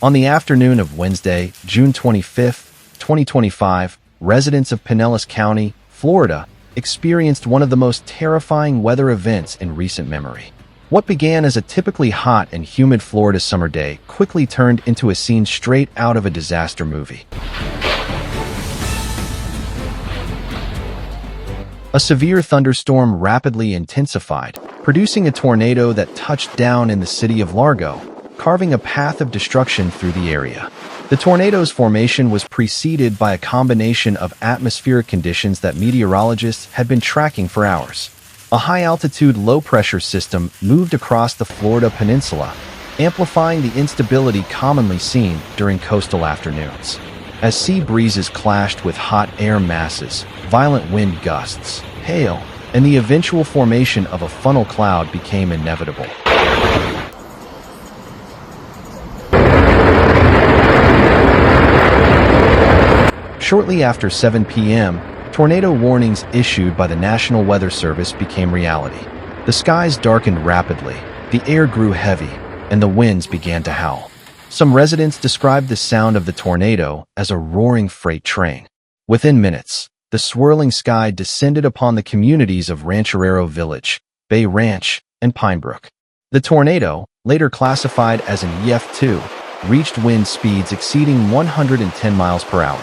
On the afternoon of Wednesday, June 25, 2025, residents of Pinellas County, Florida, experienced one of the most terrifying weather events in recent memory. What began as a typically hot and humid Florida summer day quickly turned into a scene straight out of a disaster movie. A severe thunderstorm rapidly intensified, producing a tornado that touched down in the city of Largo, carving a path of destruction through the area. The tornado's formation was preceded by a combination of atmospheric conditions that meteorologists had been tracking for hours. A high-altitude, low-pressure system moved across the Florida peninsula, amplifying the instability commonly seen during coastal afternoons. As sea breezes clashed with hot air masses, violent wind gusts, hail, and the eventual formation of a funnel cloud became inevitable. Shortly after 7 p.m., tornado warnings issued by the National Weather Service became reality. The skies darkened rapidly, the air grew heavy, and the winds began to howl. Some residents described the sound of the tornado as a roaring freight train. Within minutes, the swirling sky descended upon the communities of Rancherero Village, Bay Ranch, and Pinebrook. The tornado, later classified as an EF2, reached wind speeds exceeding 110 miles per hour.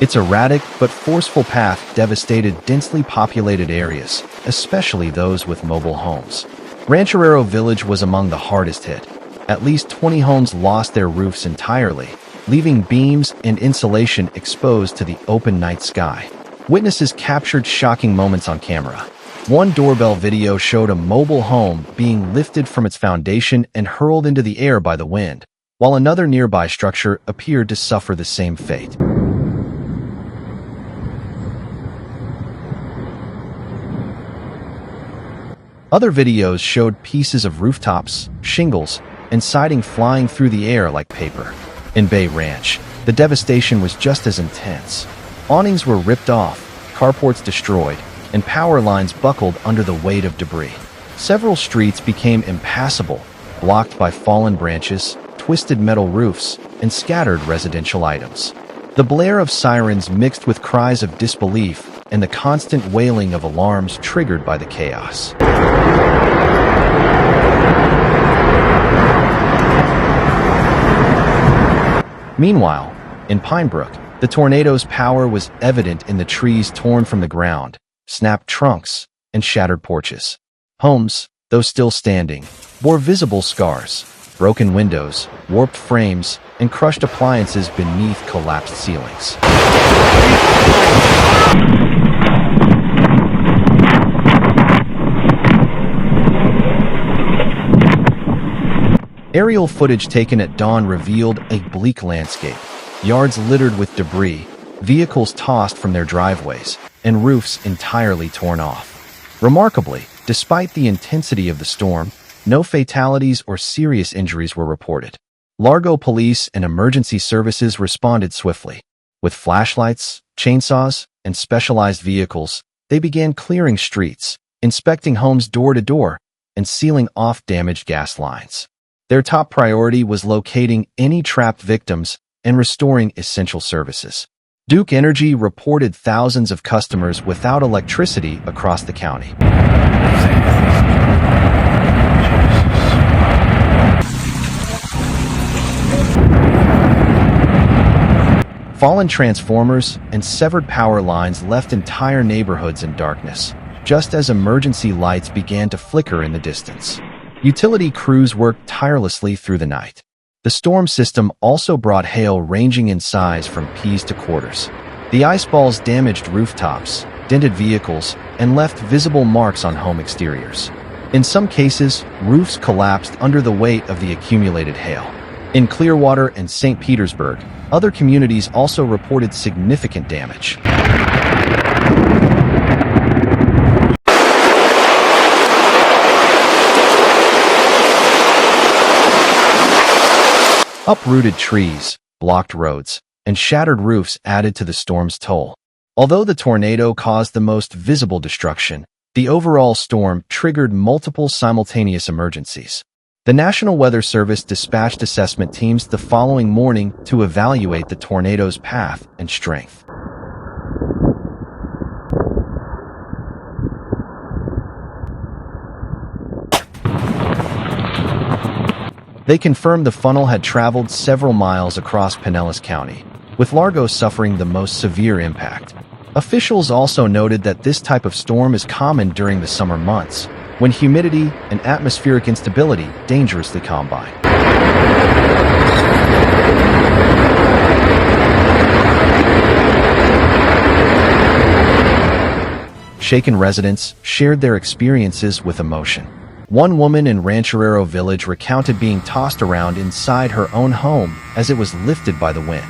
Its erratic but forceful path devastated densely populated areas, especially those with mobile homes. Rancherero Village was among the hardest hit. At least 20 homes lost their roofs entirely, leaving beams and insulation exposed to the open night sky. Witnesses captured shocking moments on camera. One doorbell video showed a mobile home being lifted from its foundation and hurled into the air by the wind, while another nearby structure appeared to suffer the same fate. Other videos showed pieces of rooftops, shingles, and siding flying through the air like paper. In Bay Ranch, the devastation was just as intense. Awnings were ripped off, carports destroyed, and power lines buckled under the weight of debris. Several streets became impassable, blocked by fallen branches, twisted metal roofs, and scattered residential items. The blare of sirens mixed with cries of disbelief and the constant wailing of alarms triggered by the chaos. Meanwhile, in Pinebrook, the tornado's power was evident in the trees torn from the ground, snapped trunks, and shattered porches. Homes, though still standing, bore visible scars, broken windows, warped frames, and crushed appliances beneath collapsed ceilings. Aerial footage taken at dawn revealed a bleak landscape, yards littered with debris, vehicles tossed from their driveways, and roofs entirely torn off. Remarkably, despite the intensity of the storm, no fatalities or serious injuries were reported. Largo police and emergency services responded swiftly. With flashlights, chainsaws, and specialized vehicles, they began clearing streets, inspecting homes door to door, and sealing off damaged gas lines. Their top priority was locating any trapped victims and restoring essential services. Duke Energy reported thousands of customers without electricity across the county. Fallen transformers and severed power lines left entire neighborhoods in darkness, just as emergency lights began to flicker in the distance. Utility crews worked tirelessly through the night. The storm system also brought hail ranging in size from peas to quarters. The ice balls damaged rooftops, dented vehicles, and left visible marks on home exteriors. In some cases, roofs collapsed under the weight of the accumulated hail. In Clearwater and St. Petersburg, other communities also reported significant damage. Uprooted trees, blocked roads, and shattered roofs added to the storm's toll. Although the tornado caused the most visible destruction, The overall storm triggered multiple simultaneous emergencies. The National Weather Service dispatched assessment teams the following morning to evaluate the tornado's path and strength. They confirmed the funnel had traveled several miles across Pinellas County, with Largo suffering the most severe impact. Officials also noted that this type of storm is common during the summer months, when humidity and atmospheric instability dangerously combine. Shaken residents shared their experiences with emotion. One woman in Rancherero village recounted being tossed around inside her own home as it was lifted by the wind.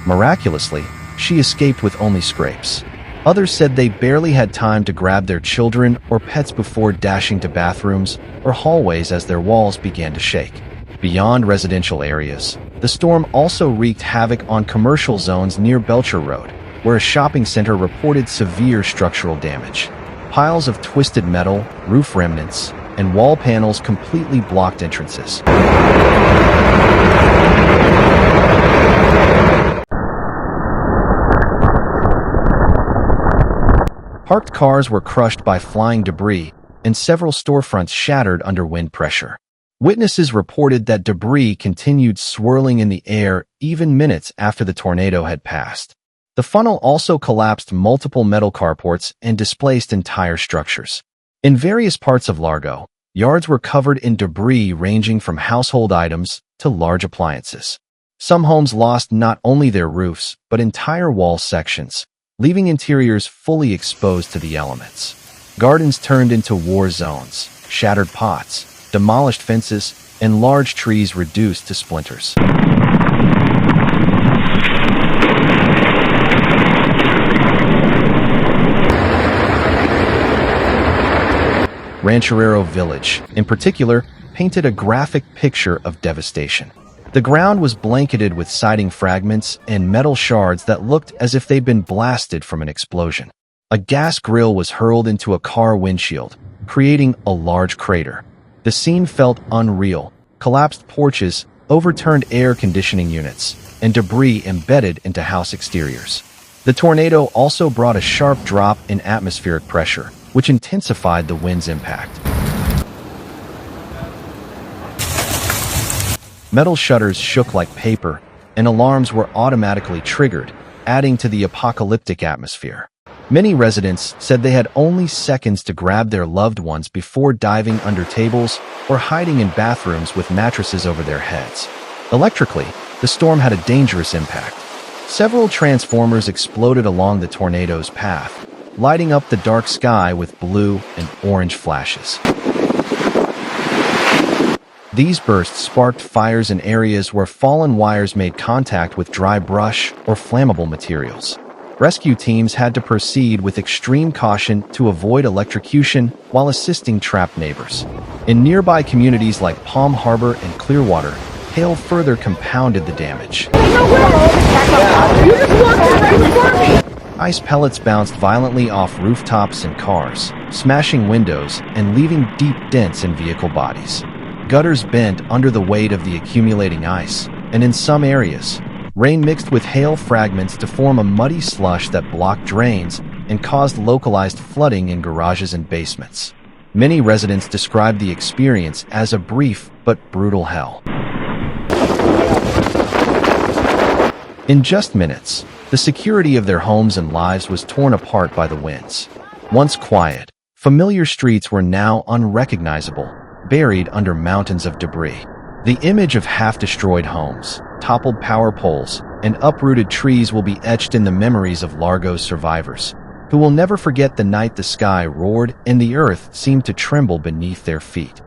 Miraculously, she escaped with only scrapes. Others said they barely had time to grab their children or pets before dashing to bathrooms or hallways as their walls began to shake. Beyond residential areas, the storm also wreaked havoc on commercial zones near Belchure Road, where a shopping center reported severe structural damage. Piles of twisted metal, roof remnants, and wall panels completely blocked entrances. Parked cars were crushed by flying debris, and several storefronts shattered under wind pressure. Witnesses reported that debris continued swirling in the air even minutes after the tornado had passed. The funnel also collapsed multiple metal carports and displaced entire structures. In various parts of Largo, yards were covered in debris ranging from household items to large appliances. Some homes lost not only their roofs, but entire wall sections, leaving interiors fully exposed to the elements. Gardens turned into war zones, shattered pots, demolished fences, and large trees reduced to splinters. Rancherero village, in particular, painted a graphic picture of devastation. The ground was blanketed with siding fragments and metal shards that looked as if they'd been blasted from an explosion. A gas grill was hurled into a car windshield, creating a large crater. The scene felt unreal: collapsed porches, overturned air conditioning units, and debris embedded into house exteriors. The tornado also brought a sharp drop in atmospheric pressure, which intensified the wind's impact. Metal shutters shook like paper, and alarms were automatically triggered, adding to the apocalyptic atmosphere. Many residents said they had only seconds to grab their loved ones before diving under tables or hiding in bathrooms with mattresses over their heads. Electrically, the storm had a dangerous impact. Several transformers exploded along the tornado's path, lighting up the dark sky with blue and orange flashes. These bursts sparked fires in areas where fallen wires made contact with dry brush or flammable materials. Rescue teams had to proceed with extreme caution to avoid electrocution while assisting trapped neighbors. In nearby communities like Palm Harbor and Clearwater, hail further compounded the damage. Ice pellets bounced violently off rooftops and cars, smashing windows and leaving deep dents in vehicle bodies. Gutters bent under the weight of the accumulating ice, and in some areas, rain mixed with hail fragments to form a muddy slush that blocked drains and caused localized flooding in garages and basements. Many residents described the experience as a brief but brutal hell. In just minutes, the security of their homes and lives was torn apart by the winds. Once quiet, familiar streets were now unrecognizable, buried under mountains of debris. The image of half-destroyed homes, toppled power poles, and uprooted trees will be etched in the memories of Largo's survivors, who will never forget the night the sky roared and the earth seemed to tremble beneath their feet.